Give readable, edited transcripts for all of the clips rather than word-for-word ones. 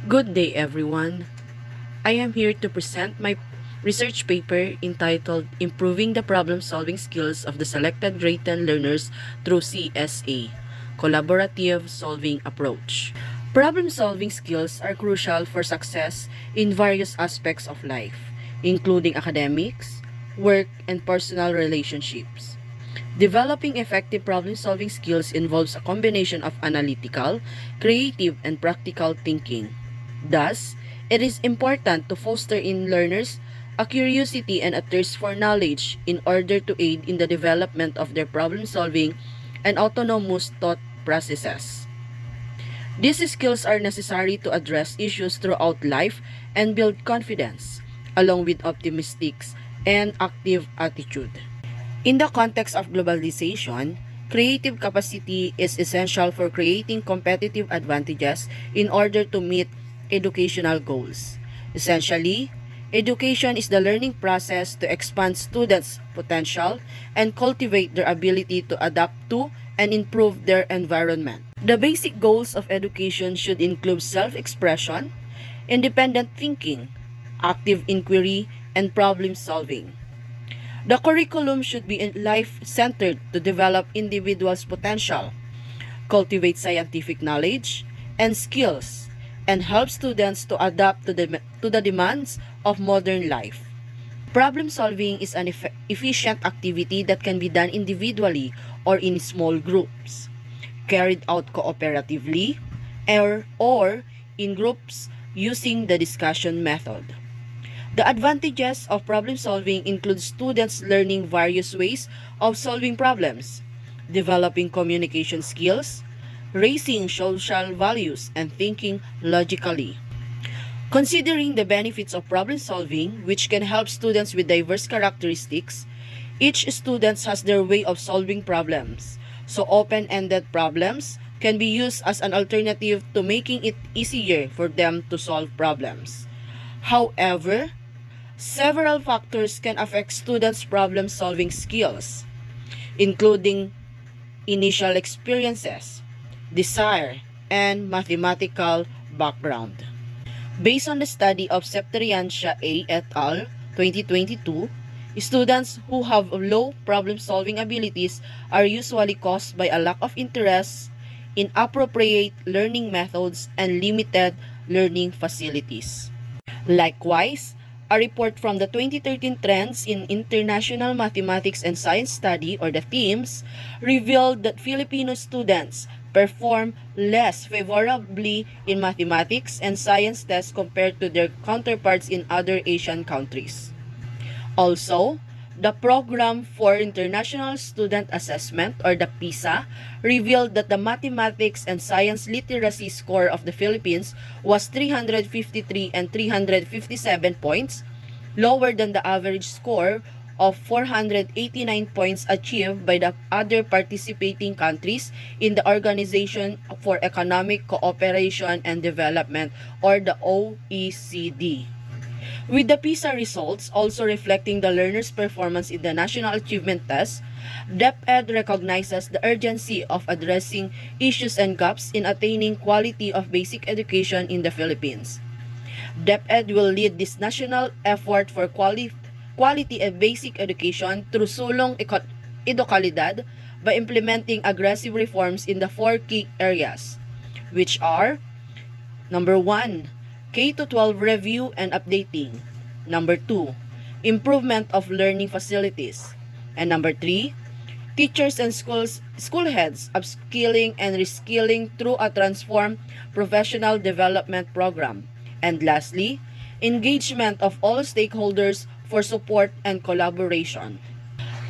Good day, everyone. I am here to present my research paper entitled Improving the Problem-Solving Skills of the Selected Grade 10 Learners Through CSA, Collaborative Solving Approach. Problem-solving skills are crucial for success in various aspects of life, including academics, work, and personal relationships. Developing effective problem-solving skills involves a combination of analytical, creative, and practical thinking. Thus, it is important to foster in learners a curiosity and a thirst for knowledge in order to aid in the development of their problem-solving and autonomous thought processes. These skills are necessary to address issues throughout life and build confidence, along with optimistic and active attitude. In the context of globalization, creative capacity is essential for creating competitive advantages in order to meet educational goals. Essentially, education is the learning process to expand students' potential and cultivate their ability to adapt to and improve their environment. The basic goals of education should include self-expression, independent thinking, active inquiry, and problem solving. The curriculum should be life-centered to develop individuals' potential, cultivate scientific knowledge and skills, and help students to adapt to the demands of modern life. Problem solving is an efficient activity that can be done individually or in small groups, carried out cooperatively, or in groups using the discussion method. The advantages of problem solving include students learning various ways of solving problems, developing communication skills, raising social values, and thinking logically. Considering the benefits of problem solving, which can help students with diverse characteristics, each student has their way of solving problems, so open-ended problems can be used as an alternative to making it easier for them to solve problems. However, several factors can affect students' problem-solving skills, including initial experiences, desire, and mathematical background. Based on the study of Septeriancia A. et al. 2022, students who have low problem-solving abilities are usually caused by a lack of interest in appropriate learning methods and limited learning facilities. Likewise, a report from the 2013 Trends in International Mathematics and Science Study, or the TIMSS, revealed that Filipino students perform less favorably in mathematics and science tests compared to their counterparts in other Asian countries. Also, the Program for International Student Assessment, or the PISA, revealed that the mathematics and science literacy score of the Philippines was 353 and 357 points, lower than the average score of 489 points achieved by the other participating countries in the Organization for Economic Cooperation and Development, or the OECD. With the PISA results also reflecting the learners' performance in the National Achievement Test, DepEd recognizes the urgency of addressing issues and gaps in attaining quality of basic education in the Philippines. DepEd will lead this national effort for quality and basic education through Sulong Edukalidad by implementing aggressive reforms in the four key areas, which are: number 1, K-12 review and updating. Number 2, improvement of learning facilities. And number 3, teachers and school heads upskilling and reskilling through a transformed professional development program. And lastly, engagement of all stakeholders for support and collaboration.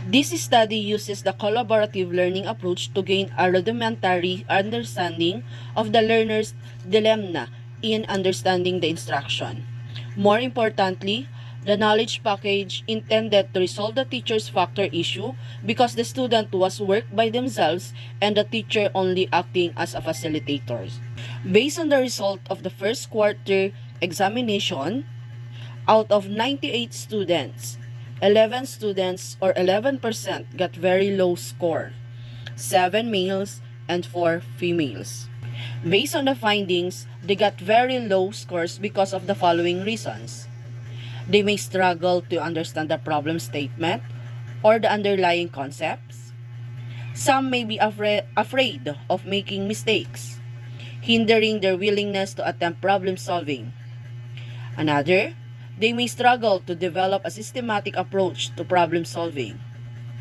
This study uses the collaborative learning approach to gain a rudimentary understanding of the learner's dilemma in understanding the instruction. More importantly, the knowledge package intended to resolve the teacher's factor issue because the student was worked by themselves and the teacher only acting as a facilitator. Based on the result of the first quarter examination, out of 98 students, 11 students or 11% got very low score, 7 males and 4 females. Based on the findings, they got very low scores because of the following reasons. They may struggle to understand the problem statement or the underlying concepts. Some may be afraid of making mistakes, hindering their willingness to attempt problem solving. Another, they may struggle to develop a systematic approach to problem solving.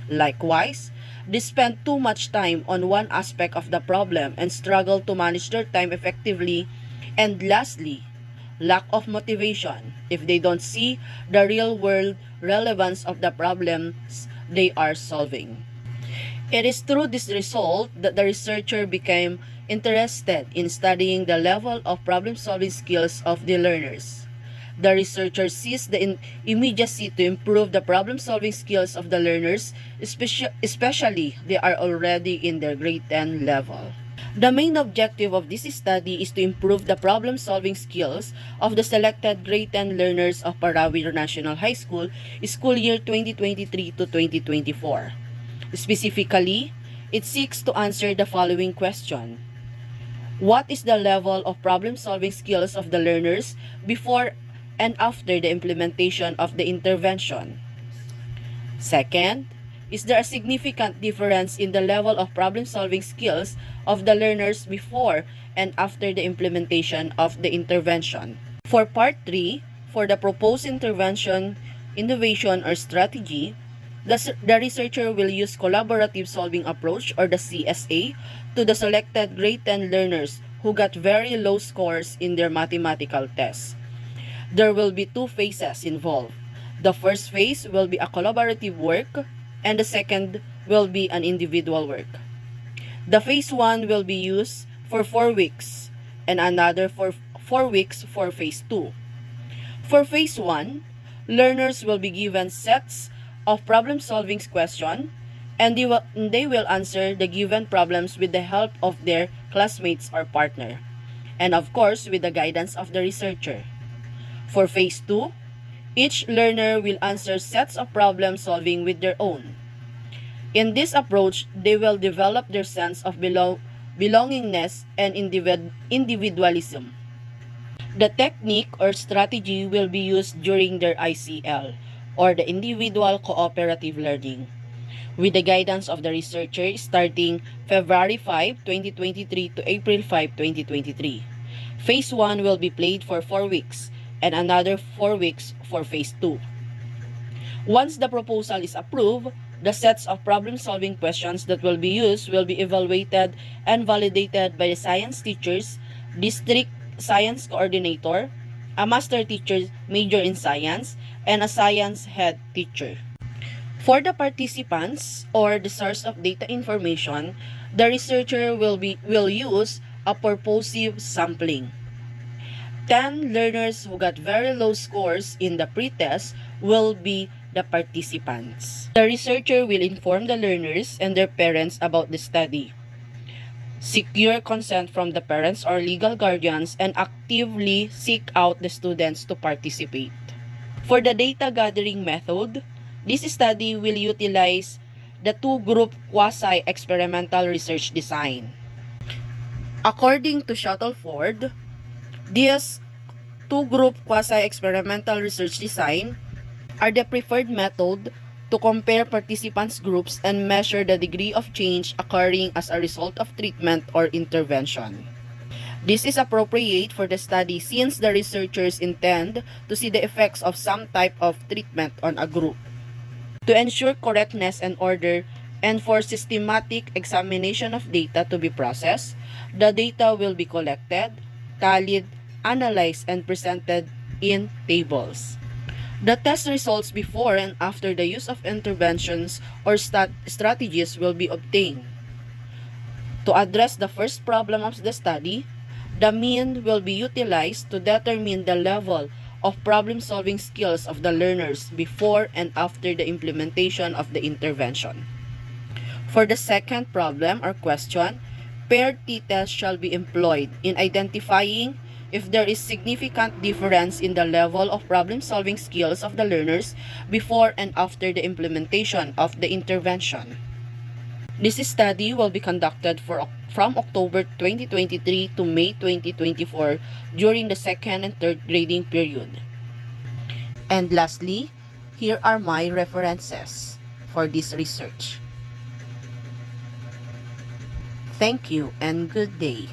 Likewise, they spend too much time on one aspect of the problem and struggle to manage their time effectively. And lastly, lack of motivation if they don't see the real-world relevance of the problems they are solving. It is through this result that the researcher became interested in studying the level of problem-solving skills of the learners. The researcher sees the immediacy to improve the problem-solving skills of the learners, especially they are already in their grade 10 level. The main objective of this study is to improve the problem-solving skills of the selected grade 10 learners of Parawi National High School, school year 2023 to 2024. Specifically, it seeks to answer the following question. What is the level of problem-solving skills of the learners before and after the implementation of the intervention? Second, is there a significant difference in the level of problem-solving skills of the learners before and after the implementation of the intervention? For part 3, for the proposed intervention, innovation, or strategy, the researcher will use collaborative solving approach or the CSA to the selected grade 10 learners who got very low scores in their mathematical tests. There will be two phases involved. The first phase will be a collaborative work and the second will be an individual work. The phase 1 will be used for 4 weeks and another for 4 weeks for phase 2. For phase 1, learners will be given sets of problem-solving questions and they will answer the given problems with the help of their classmates or partner, and of course with the guidance of the researcher. For phase 2, each learner will answer sets of problem solving with their own. In this approach, they will develop their sense of belongingness and individualism. The technique or strategy will be used during their ICL, or the individual cooperative learning, with the guidance of the researcher starting February 5, 2023 to April 5, 2023. Phase 1 will be played for 4 weeks and another 4 weeks for phase 2. Once the proposal is approved, the sets of problem-solving questions that will be used will be evaluated and validated by the science teachers, district science coordinator, a master teacher major in science, and a science head teacher. For the participants or the source of data information, the researcher will use a purposive sampling. 10 learners who got very low scores in the pretest will be the participants. The researcher will inform the learners and their parents about the study, secure consent from the parents or legal guardians, and actively seek out the students to participate. For the data gathering method, this study will utilize the two-group quasi-experimental research design. According to Shuttleford, this two-group quasi-experimental research design are the preferred method to compare participants' groups and measure the degree of change occurring as a result of treatment or intervention. This is appropriate for the study since the researchers intend to see the effects of some type of treatment on a group. To ensure correctness and order, and for systematic examination of data to be processed, the data will be collected, tallied, analyzed, and presented in tables. The test results before and after the use of interventions or strategies will be obtained. To address the first problem of the study, the mean will be utilized to determine the level of problem-solving skills of the learners before and after the implementation of the intervention. For the second problem or question, paired t-tests shall be employed in identifying if there is significant difference in the level of problem-solving skills of the learners before and after the implementation of the intervention. This study will be conducted from October 2023 to May 2024 during the second and third grading period. And lastly, here are my references for this research. Thank you and good day.